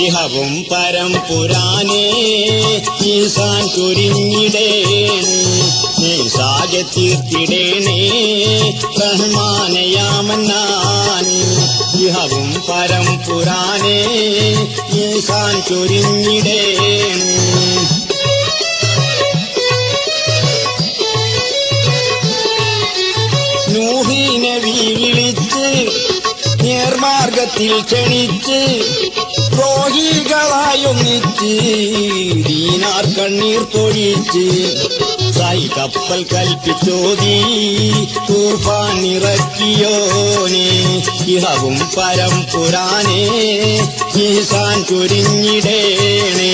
ഇഹവും പരം പുരാനേ ഈസാൻ ചൊരിഞ്ഞിടേണേ നീ സാകെ തീർത്തിടേണേ റഹ്മാനയാമന്നാനേ ഇഹവും പരം പുരാനേ ഈസാൻ ചൊരിഞ്ഞിടേണേ നൂഹി നബി വിളിച്ച് നേർമാർഗത്തിൽ ക്ഷണിച്ച് ദ്രോഹികളായൊന്നിച്ച് ദീനാർ കണ്ണീർ പൊഴിച്ച് സായി കപ്പൽ കൽപ്പിച്ചോതി തൂഫാൻ ഇറക്കിയോനെ ഇഹവും പരം പുരാനേ ഈസാൻ ചൊരിഞ്ഞിടേണേ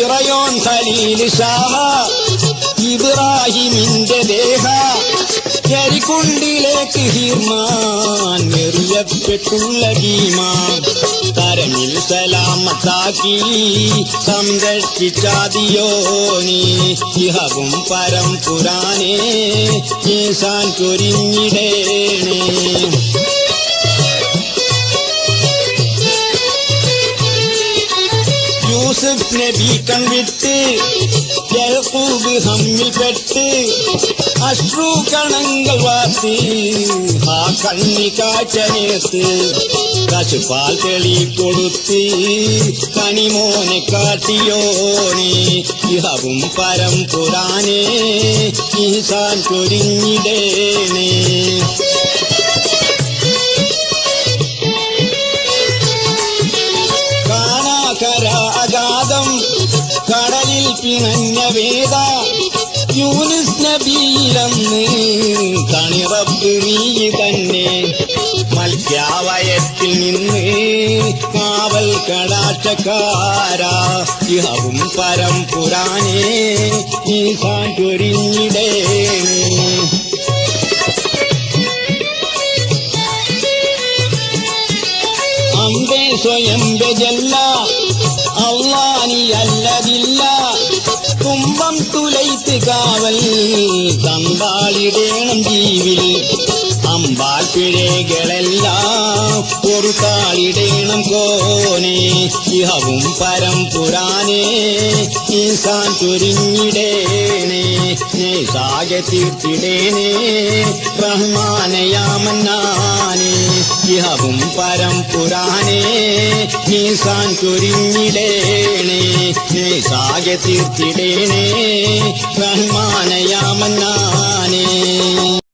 ഇറയോൻ ഖലീൽ ഷാഹ ഇബ്രാഹിമിന്റെ ദേഹ കരിക്കുണ്ടിലേക്ക് ഹീർമാൻ എറിയപ്പെട്ടുള്ള ഭീമാൻ തരമിൽ സലാമത്താക്കി സംരക്ഷിച്ചാതിയോനി ഇഹവും പരം പുരാനേ ഈസാൻ ചൊരിഞ്ഞിടേണേ യൂസുഫ് നബി കൺവിട്ട് യഹൂബ് ഹമ്മിൽപ്പെട്ട് അശ്രു കണങ്ങൾ വാർത്ത് ആ കണ്ണി കാഴ്ചനേർത്ത് കശുപാൽ തെളി കൊടുത്ത് കണിമോനെ കാട്ടിയോനെ ഇഹവും പരം പുരാനേ ഈസാൻ ചൊരിഞ്ഞിടേണേ അഗാധം കടലിൽ പിണഞ്ഞ വേദ യൂനുസ് നബിയിലന്ന് തണിറപ്പ് നീ തന്നെ മത്സ്യാവയത്തിൽ നിന്ന് കാവൽ കടാക്ഷക്കാരാ ഇഹവും പരം പുരാനേ ഈസാൻ ചൊരിഞ്ഞിടേണേ അമ്പേ സ്വയം ബജല്ല അള്ളാനി അല്ലതില്ല കുംഭം തുലൈത്ത് കാവൽ തമ്പാളിടേണം ജീവിൽ അമ്പാൽ പിഴകളെല്ലാം ഒരു താളിടേണം കോനെ ഇഹവും പരം പുരാനേ ഈസാൻ ചൊരിഞ്ഞിടേണേ നീ സാകെ തീർത്തിടേണേ റഹ്മാനയാമന്നാനേ ഇഹവും പരം പുരാനേ ഈസാൻ ചൊരിഞ്ഞിടേണേ നീ സാകെ തീർത്തിടേണേ റഹ്മാനയാമന്നാനേ